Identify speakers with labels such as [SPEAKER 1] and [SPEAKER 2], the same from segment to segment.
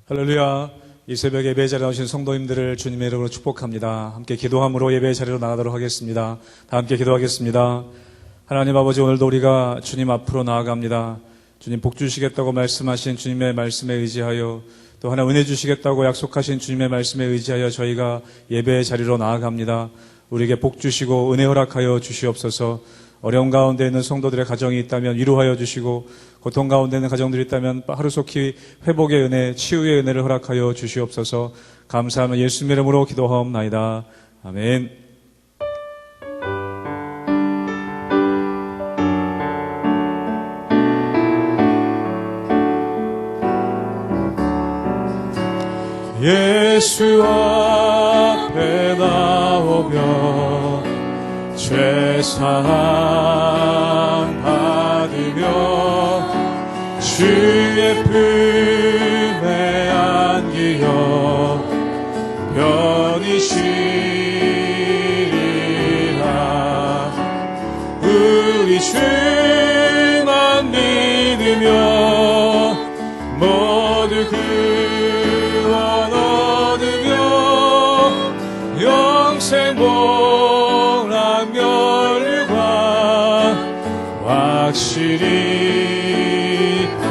[SPEAKER 1] 할렐루야. 이 새벽 예배 자리에 나오신 성도님들을 주님의 이름으로 축복합니다. 함께 기도함으로 예배 자리로 나가도록 하겠습니다. 다 함께 기도하겠습니다. 하나님 아버지, 오늘도 우리가 주님 앞으로 나아갑니다. 주님 복 주시겠다고 말씀하신 주님의 말씀에 의지하여, 또 하나 은혜 주시겠다고 약속하신 주님의 말씀에 의지하여 저희가 예배 자리로 나아갑니다. 우리에게 복 주시고 은혜 허락하여 주시옵소서. 어려운 가운데 있는 성도들의 가정이 있다면 위로하여 주시고, 고통 가운데 있는 가정들이 있다면 하루속히 회복의 은혜, 치유의 은혜를 허락하여 주시옵소서. 감사하며 예수님의 이름으로 기도하옵나이다. 아멘. 예수 앞에 나오며 죄사함 받으며 주의 품에 안기어 편히 쉬리라. 우리 주만 믿으며 모두 구원 얻으며 영생 복락 멸류관 확실히.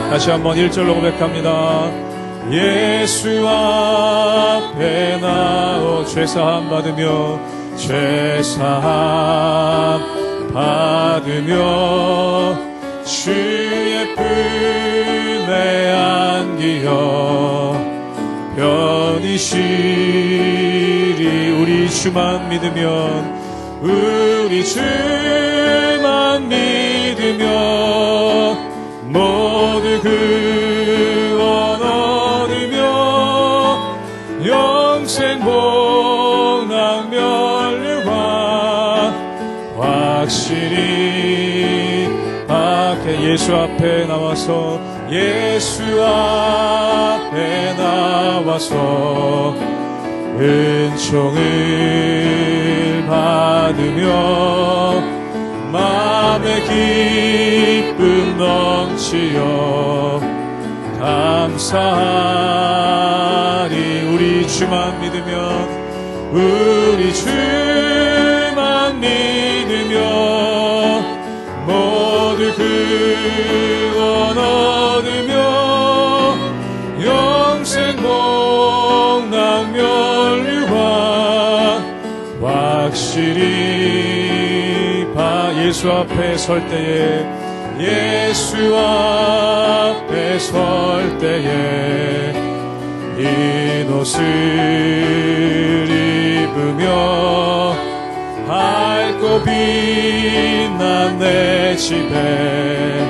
[SPEAKER 1] 다시 한번 1절로 고백합니다. 예수 앞에 나오 죄사함 받으며 죄사함 받으며 주의 품에 안기어 편히 쉬리. 우리 주만 믿으면, 우리 주만 믿으면 모두 구원 얻으며 영생 복락 멸류관 확실히. 밖에 예수 앞에 나와서, 예수 앞에 나와서 은총을 받으며 마음의 기쁨 넘치어 감사하리. 우리 주만 믿으면, 우리 주만 믿으면 모두 구원 얻으며 영생 복락 멸류관 확실히. 예수 앞에 설 때에, 예수 앞에 설 때에 흰 옷을 입으며 밝고 빛난 내 집에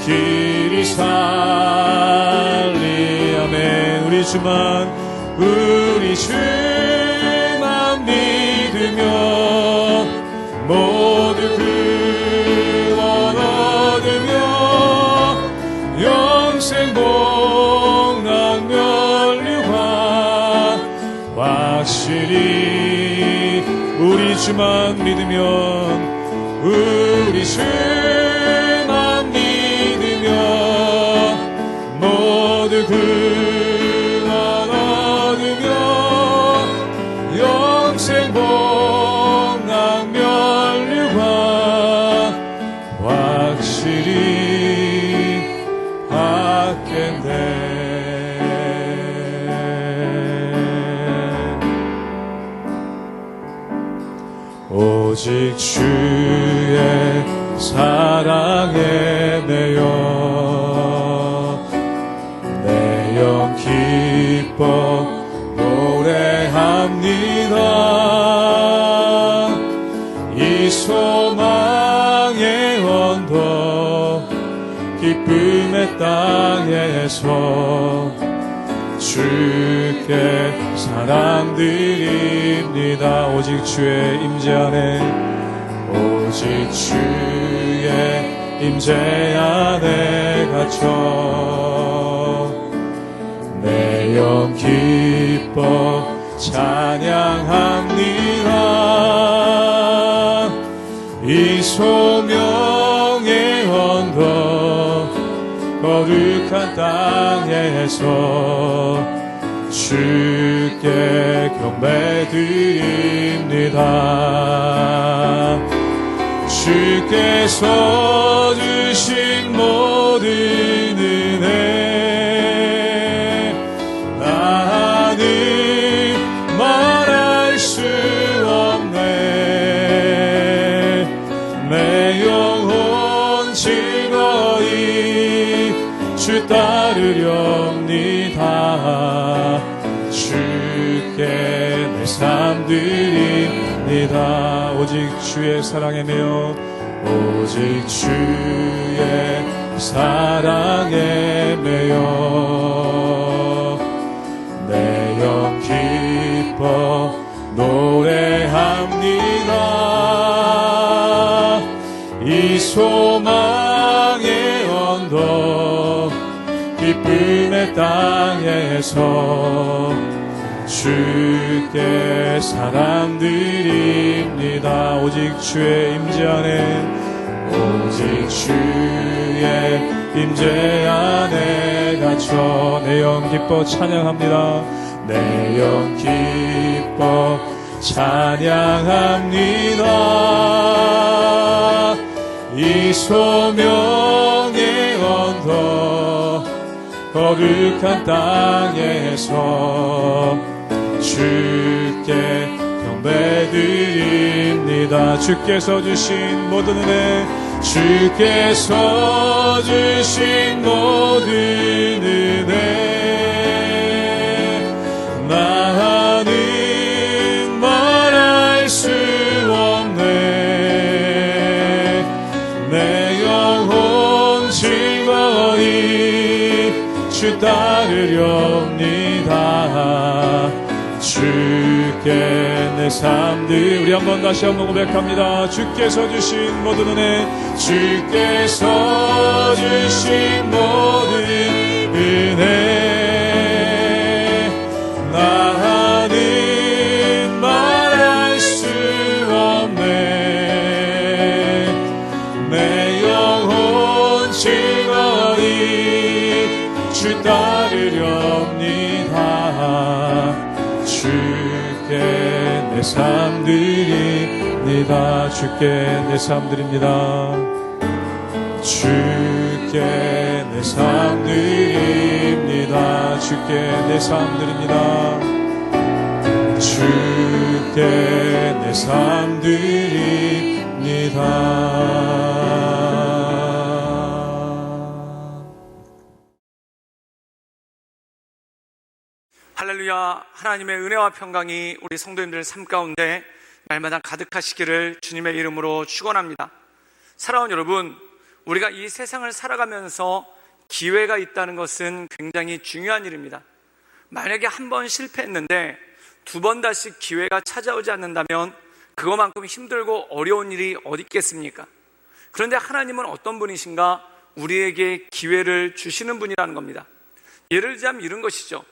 [SPEAKER 1] 길이 살리. 아멘. 우리 주만 믿으며 모두 구원 얻으며 영생 복락 멸류관 확실히. 우리 주만 믿으면, 우리 주만 믿으면 모두 구원 얻으며 영생 복락 멸류관 확실히 받겠네. 오직 주의 사랑에 매여 내 영 기뻐 노래합니다. 이 소망의 언덕 기쁨의 땅에서 주께 사랑 드립니다. 오직 주의 임재 안에, 오직 주의 임재 안에 갇혀 내 영 기뻐 찬양합니다. 이 소명의 언덕 거룩한 땅에서 주께 경배드립니다. 주께서 주신 모든 은혜 나는 말할 수 없네. 내 영혼 즐거이 주 따르렵니다. 주께 내 삶 드립니다. 오직 주의 사랑에 매여 오직 주의 사랑에 매여 내 영 기뻐 노래합니다. 이 소망의 언덕 기쁨의 땅에서 주께 사랑 드립니다. 오직 주의 임재 안에 오직 주의 임재 안에 갇혀 내 영 기뻐 찬양합니다. 내 영 기뻐 찬양합니다. 이 소명의 언덕 거룩한 땅에서 주께 경배드립니다. 주께서 주신 모든 은혜 주께서 주신 모든 은혜 나는 말할 수 없네. 내 영혼 즐거이 주 따르렵니다. 주께 내 삶들 우리 한번 다시 한번 고백합니다. 주께서 주신 모든 은혜 주께서 주신 모든 은혜 나는 말할 수 없네. 내 영혼 즐거이 주 따르렵니다. 주께 내 삶 드립니다. 주께 내 삶 드립니다. 주께 내 삶 드립니다. 주께 내 삶 드립니다. 주께 내 삶 드립니다.
[SPEAKER 2] 할렐루야. 하나님의 은혜와 평강이 우리 성도님들 삶 가운데 날마다 가득하시기를 주님의 이름으로 축원합니다. 사랑하는 여러분, 우리가 이 세상을 살아가면서 기회가 있다는 것은 굉장히 중요한 일입니다. 만약에 한 번 실패했는데 두 번 다시 기회가 찾아오지 않는다면 그거만큼 힘들고 어려운 일이 어디 있겠습니까? 그런데 하나님은 어떤 분이신가? 우리에게 기회를 주시는 분이라는 겁니다. 예를 들자면 이런 것이죠.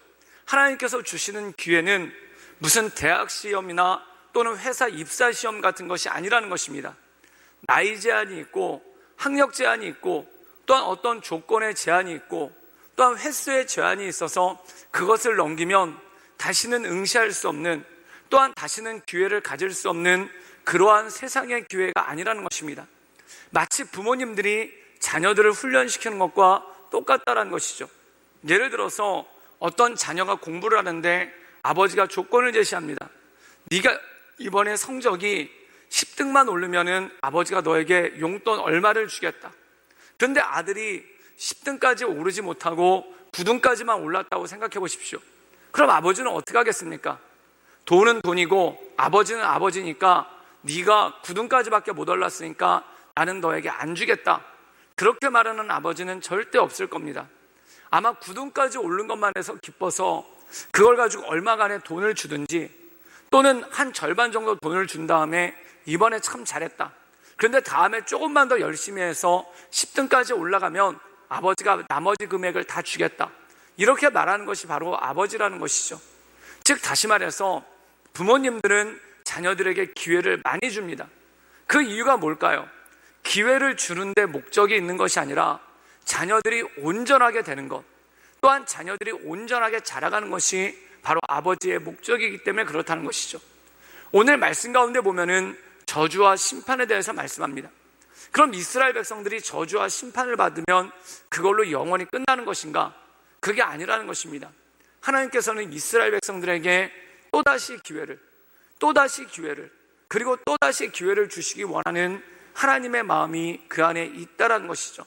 [SPEAKER 2] 하나님께서 주시는 기회는 무슨 대학 시험이나 또는 회사 입사 시험 같은 것이 아니라는 것입니다. 나이 제한이 있고 학력 제한이 있고 또한 어떤 조건의 제한이 있고 또한 횟수의 제한이 있어서 그것을 넘기면 다시는 응시할 수 없는 또한 다시는 기회를 가질 수 없는 그러한 세상의 기회가 아니라는 것입니다. 마치 부모님들이 자녀들을 훈련시키는 것과 똑같다는 것이죠. 예를 들어서 어떤 자녀가 공부를 하는데 아버지가 조건을 제시합니다. 네가 이번에 성적이 10등만 오르면은 아버지가 너에게 용돈 얼마를 주겠다. 그런데 아들이 10등까지 오르지 못하고 9등까지만 올랐다고 생각해 보십시오. 그럼 아버지는 어떻게 하겠습니까? 돈은 돈이고 아버지는 아버지니까 네가 9등까지밖에 못 올랐으니까 나는 너에게 안 주겠다. 그렇게 말하는 아버지는 절대 없을 겁니다. 아마 9등까지 오른 것만 해서 기뻐서 그걸 가지고 얼마간의 돈을 주든지 또는 한 절반 정도 돈을 준 다음에 이번에 참 잘했다. 그런데 다음에 조금만 더 열심히 해서 10등까지 올라가면 아버지가 나머지 금액을 다 주겠다. 이렇게 말하는 것이 바로 아버지라는 것이죠. 즉 다시 말해서 부모님들은 자녀들에게 기회를 많이 줍니다. 그 이유가 뭘까요? 기회를 주는데 목적이 있는 것이 아니라 자녀들이 온전하게 되는 것, 또한 자녀들이 온전하게 자라가는 것이 바로 아버지의 목적이기 때문에 그렇다는 것이죠. 오늘 말씀 가운데 보면은 저주와 심판에 대해서 말씀합니다. 그럼 이스라엘 백성들이 저주와 심판을 받으면 그걸로 영원히 끝나는 것인가? 그게 아니라는 것입니다. 하나님께서는 이스라엘 백성들에게 또다시 기회를 그리고 또다시 기회를 주시기 원하는 하나님의 마음이 그 안에 있다라는 것이죠.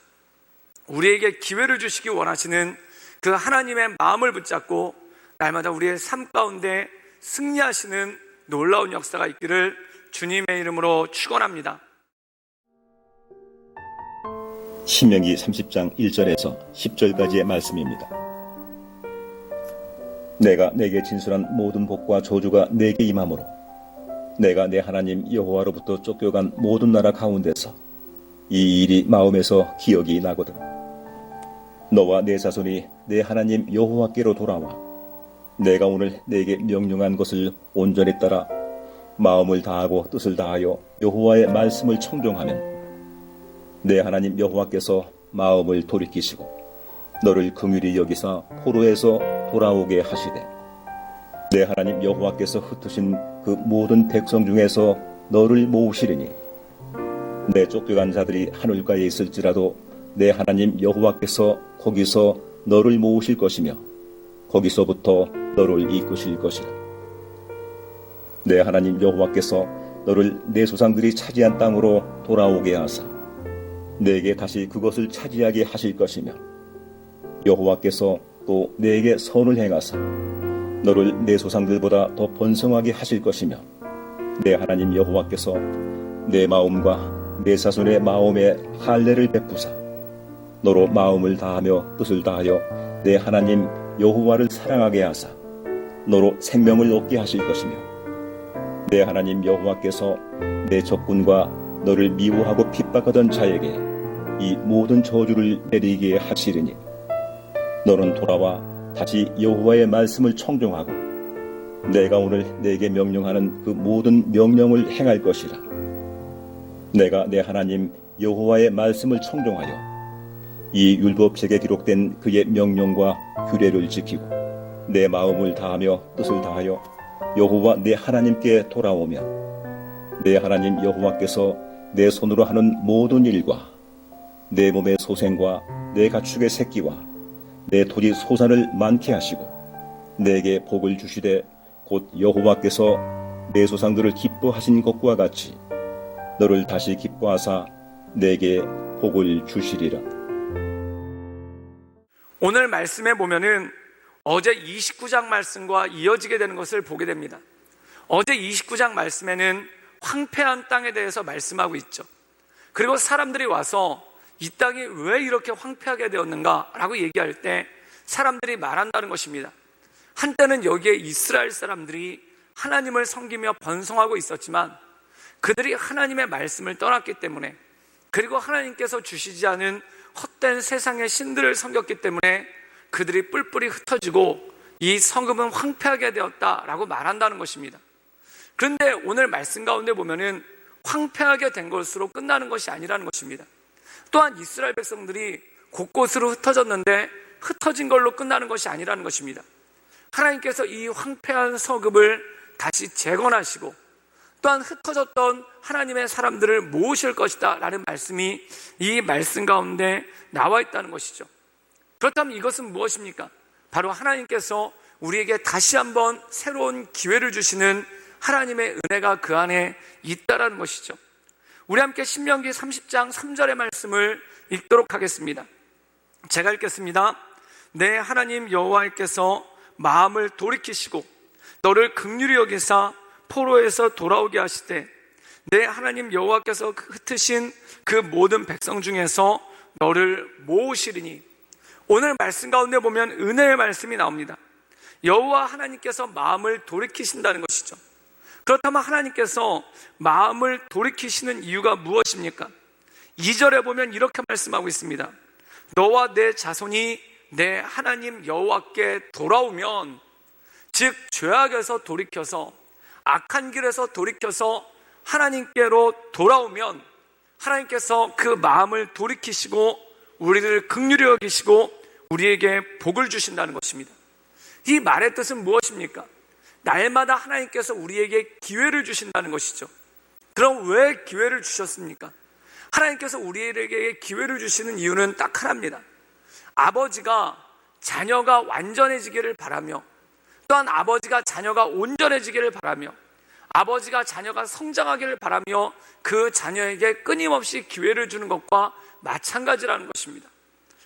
[SPEAKER 2] 우리에게 기회를 주시기 원하시는 그 하나님의 마음을 붙잡고 날마다 우리의 삶 가운데 승리하시는 놀라운 역사가 있기를 주님의 이름으로 축원합니다.
[SPEAKER 3] 신명기 30장 1절에서 10절까지의 말씀입니다. 내가 내게 진술한 모든 복과 저주가 내게 임하므로 내가 내 하나님 여호와로부터 쫓겨간 모든 나라 가운데서 이 일이 마음에서 기억이 나거든. 너와 내 자손이 내 하나님 여호와께로 돌아와 내가 오늘 내게 명령한 것을 온전히 따라 마음을 다하고 뜻을 다하여 여호와의 말씀을 청종하면 내 하나님 여호와께서 마음을 돌이키시고 너를 긍휼히 여기사 포로에서 돌아오게 하시되 내 하나님 여호와께서 흩으신 그 모든 백성 중에서 너를 모으시리니 내 쫓겨간 자들이 하늘가에 있을지라도 내 하나님 여호와께서 거기서 너를 모으실 것이며 거기서부터 너를 이끄실 것이라. 내 하나님 여호와께서 너를 내 조상들이 차지한 땅으로 돌아오게 하사 내게 다시 그것을 차지하게 하실 것이며 여호와께서 또 내게 선을 행하사 너를 내 조상들보다 더 번성하게 하실 것이며 내 하나님 여호와께서 내 마음과 내 자손의 마음에 할례를 베푸사 너로 마음을 다하며 뜻을 다하여 내 하나님 여호와를 사랑하게 하사 너로 생명을 얻게 하실 것이며 내 하나님 여호와께서 내 적군과 너를 미워하고 핍박하던 자에게 이 모든 저주를 내리게 하시리니 너는 돌아와 다시 여호와의 말씀을 청종하고 내가 오늘 내게 명령하는 그 모든 명령을 행할 것이라. 내가 내 하나님 여호와의 말씀을 청종하여 이 율법책에 기록된 그의 명령과 규례를 지키고 내 마음을 다하며 뜻을 다하여 여호와 내 하나님께 돌아오면 내 하나님 여호와께서 내 손으로 하는 모든 일과 내 몸의 소생과 내 가축의 새끼와 내 토지 소산을 많게 하시고 내게 복을 주시되 곧 여호와께서 내 조상들을 기뻐하신 것과 같이 너를 다시 기뻐하사 내게 복을 주시리라.
[SPEAKER 2] 오늘 말씀에 보면은 어제 29장 말씀과 이어지게 되는 것을 보게 됩니다. 어제 29장 말씀에는 황폐한 땅에 대해서 말씀하고 있죠. 그리고 사람들이 와서 이 땅이 왜 이렇게 황폐하게 되었는가 라고 얘기할 때 사람들이 말한다는 것입니다. 한때는 여기에 이스라엘 사람들이 하나님을 섬기며 번성하고 있었지만 그들이 하나님의 말씀을 떠났기 때문에 그리고 하나님께서 주시지 않은 헛된 세상의 신들을 섬겼기 때문에 그들이 뿔뿔이 흩어지고 이 성읍은 황폐하게 되었다라고 말한다는 것입니다. 그런데 오늘 말씀 가운데 보면은 황폐하게 된 것으로 끝나는 것이 아니라는 것입니다. 또한 이스라엘 백성들이 곳곳으로 흩어졌는데 흩어진 걸로 끝나는 것이 아니라는 것입니다. 하나님께서 이 황폐한 성읍을 다시 재건하시고 또한 흩어졌던 하나님의 사람들을 모으실 것이다 라는 말씀이 이 말씀 가운데 나와 있다는 것이죠. 그렇다면 이것은 무엇입니까? 바로 하나님께서 우리에게 다시 한번 새로운 기회를 주시는 하나님의 은혜가 그 안에 있다라는 것이죠. 우리 함께 신명기 30장 3절의 말씀을 읽도록 하겠습니다. 제가 읽겠습니다. 내 하나님 여호와께서 마음을 돌이키시고 너를 긍휼히 여기사 포로에서 돌아오게 하시되 내 하나님 여호와께서 흩으신 그 모든 백성 중에서 너를 모으시리니. 오늘 말씀 가운데 보면 은혜의 말씀이 나옵니다. 여호와 하나님께서 마음을 돌이키신다는 것이죠. 그렇다면 하나님께서 마음을 돌이키시는 이유가 무엇입니까? 2절에 보면 이렇게 말씀하고 있습니다. 너와 내 자손이 내 하나님 여호와께 돌아오면, 즉 죄악에서 돌이켜서 악한 길에서 돌이켜서 하나님께로 돌아오면 하나님께서 그 마음을 돌이키시고 우리를 긍휼히 여기시고 우리에게 복을 주신다는 것입니다. 이 말의 뜻은 무엇입니까? 날마다 하나님께서 우리에게 기회를 주신다는 것이죠. 그럼 왜 기회를 주셨습니까? 하나님께서 우리에게 기회를 주시는 이유는 딱 하나입니다. 아버지가 자녀가 완전해지기를 바라며, 또한 아버지가 자녀가 온전해지기를 바라며, 아버지가 자녀가 성장하기를 바라며 그 자녀에게 끊임없이 기회를 주는 것과 마찬가지라는 것입니다.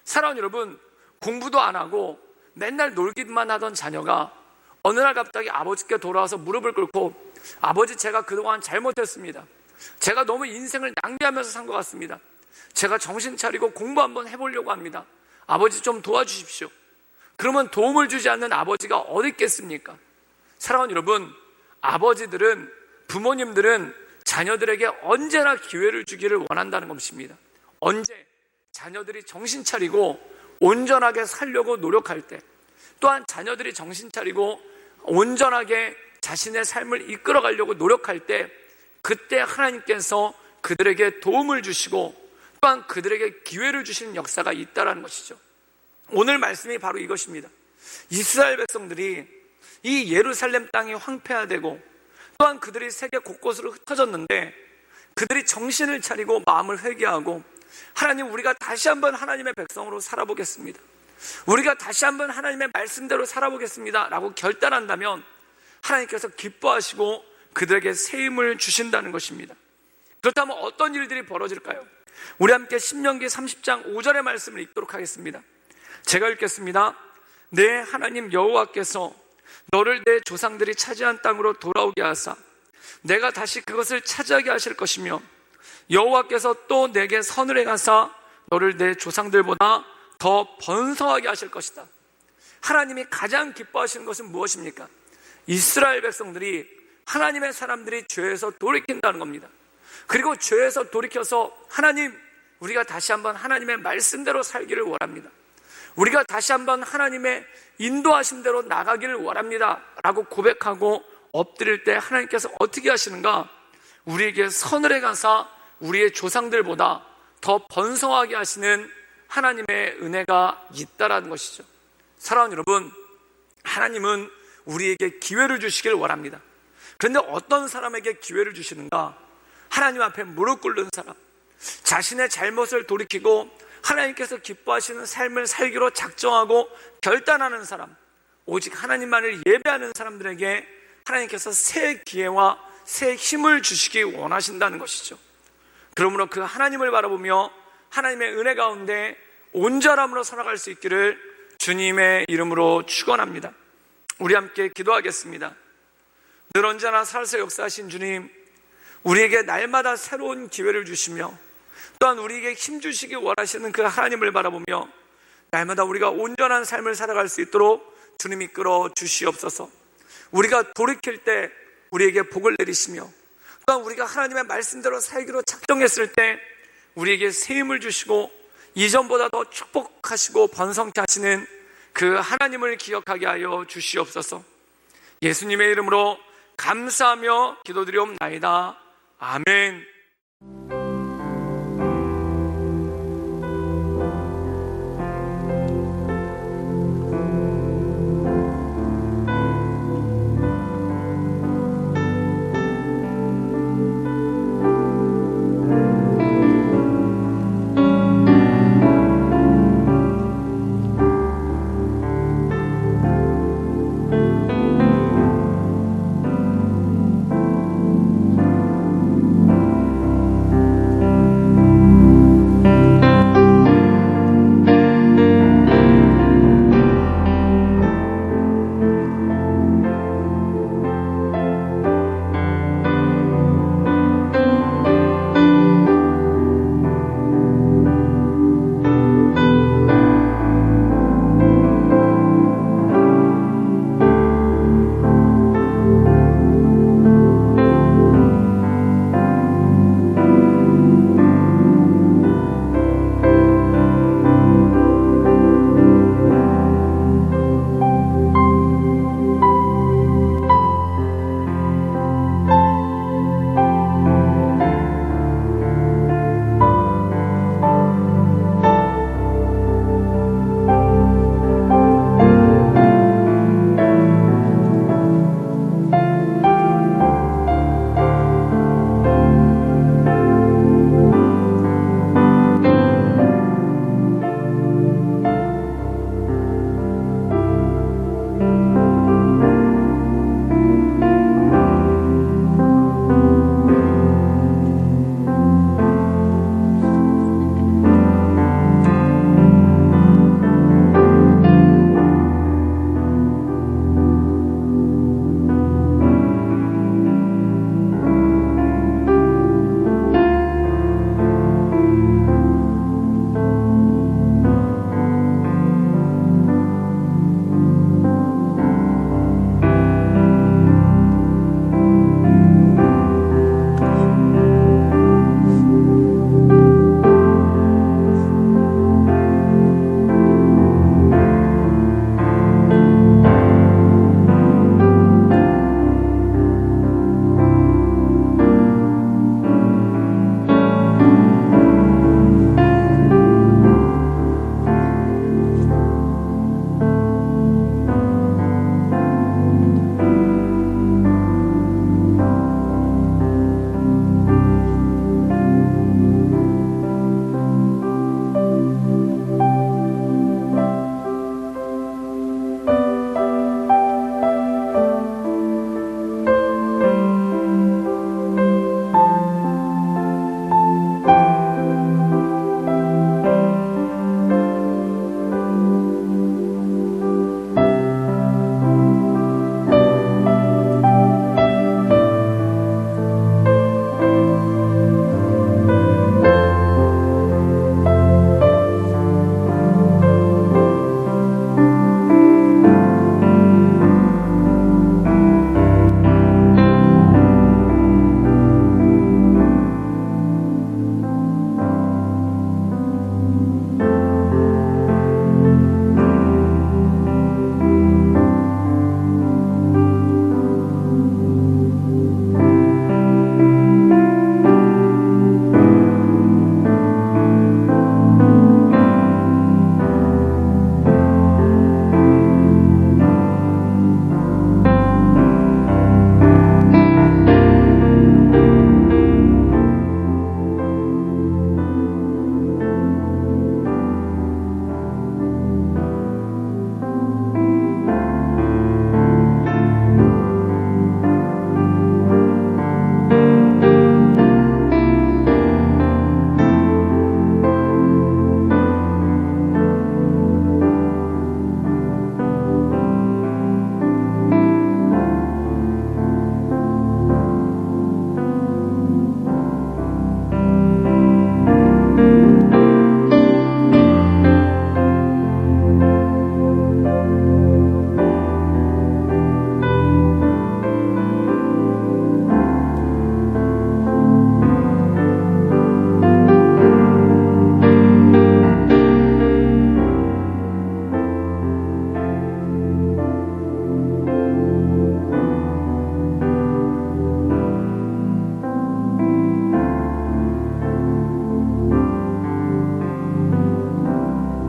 [SPEAKER 2] 사랑하는 여러분, 공부도 안 하고 맨날 놀기만 하던 자녀가 어느 날 갑자기 아버지께 돌아와서 무릎을 꿇고, 아버지, 제가 그동안 잘못했습니다. 제가 너무 인생을 낭비하면서 산 것 같습니다. 제가 정신 차리고 공부 한번 해보려고 합니다. 아버지 좀 도와주십시오. 그러면 도움을 주지 않는 아버지가 어디 있겠습니까? 사랑하는 여러분, 아버지들은, 부모님들은 자녀들에게 언제나 기회를 주기를 원한다는 것입니다. 언제 자녀들이 정신 차리고 온전하게 살려고 노력할 때, 또한 자녀들이 정신 차리고 온전하게 자신의 삶을 이끌어가려고 노력할 때, 그때 하나님께서 그들에게 도움을 주시고 또한 그들에게 기회를 주시는 역사가 있다는 것이죠. 오늘 말씀이 바로 이것입니다. 이스라엘 백성들이 이 예루살렘 땅이 황폐화되고 또한 그들이 세계 곳곳으로 흩어졌는데, 그들이 정신을 차리고 마음을 회개하고, 하나님, 우리가 다시 한번 하나님의 백성으로 살아보겠습니다, 우리가 다시 한번 하나님의 말씀대로 살아보겠습니다 라고 결단한다면 하나님께서 기뻐하시고 그들에게 새 힘을 주신다는 것입니다. 그렇다면 어떤 일들이 벌어질까요? 우리 함께 신명기 30장 5절의 말씀을 읽도록 하겠습니다. 제가 읽겠습니다. 내 하나님 여호와께서 너를 내 조상들이 차지한 땅으로 돌아오게 하사 내가 다시 그것을 차지하게 하실 것이며, 여호와께서 또 내게 선을 행하사 너를 내 조상들보다 더 번성하게 하실 것이다. 하나님이 가장 기뻐하시는 것은 무엇입니까? 이스라엘 백성들이, 하나님의 사람들이 죄에서 돌이킨다는 겁니다. 그리고 죄에서 돌이켜서, 하나님, 우리가 다시 한번 하나님의 말씀대로 살기를 원합니다, 우리가 다시 한번 하나님의 인도하심대로 나가기를 원합니다 라고 고백하고 엎드릴 때 하나님께서 어떻게 하시는가? 우리에게 선을 행하사 우리의 조상들보다 더 번성하게 하시는 하나님의 은혜가 있다라는 것이죠. 사랑하는 여러분, 하나님은 우리에게 기회를 주시길 원합니다. 그런데 어떤 사람에게 기회를 주시는가? 하나님 앞에 무릎 꿇는 사람, 자신의 잘못을 돌이키고 하나님께서 기뻐하시는 삶을 살기로 작정하고 결단하는 사람, 오직 하나님만을 예배하는 사람들에게 하나님께서 새 기회와 새 힘을 주시기 원하신다는 것이죠. 그러므로 그 하나님을 바라보며 하나님의 은혜 가운데 온전함으로 살아갈 수 있기를 주님의 이름으로 축원합니다. 우리 함께 기도하겠습니다. 늘 언제나 살아서 역사하신 주님, 우리에게 날마다 새로운 기회를 주시며 또한 우리에게 힘 주시기 원하시는 그 하나님을 바라보며 날마다 우리가 온전한 삶을 살아갈 수 있도록 주님 이끌어 주시옵소서. 우리가 돌이킬 때 우리에게 복을 내리시며 또한 우리가 하나님의 말씀대로 살기로 작정했을 때 우리에게 새 힘을 주시고 이전보다 더 축복하시고 번성케 하시는 그 하나님을 기억하게 하여 주시옵소서. 예수님의 이름으로 감사하며 기도드리옵나이다. 아멘.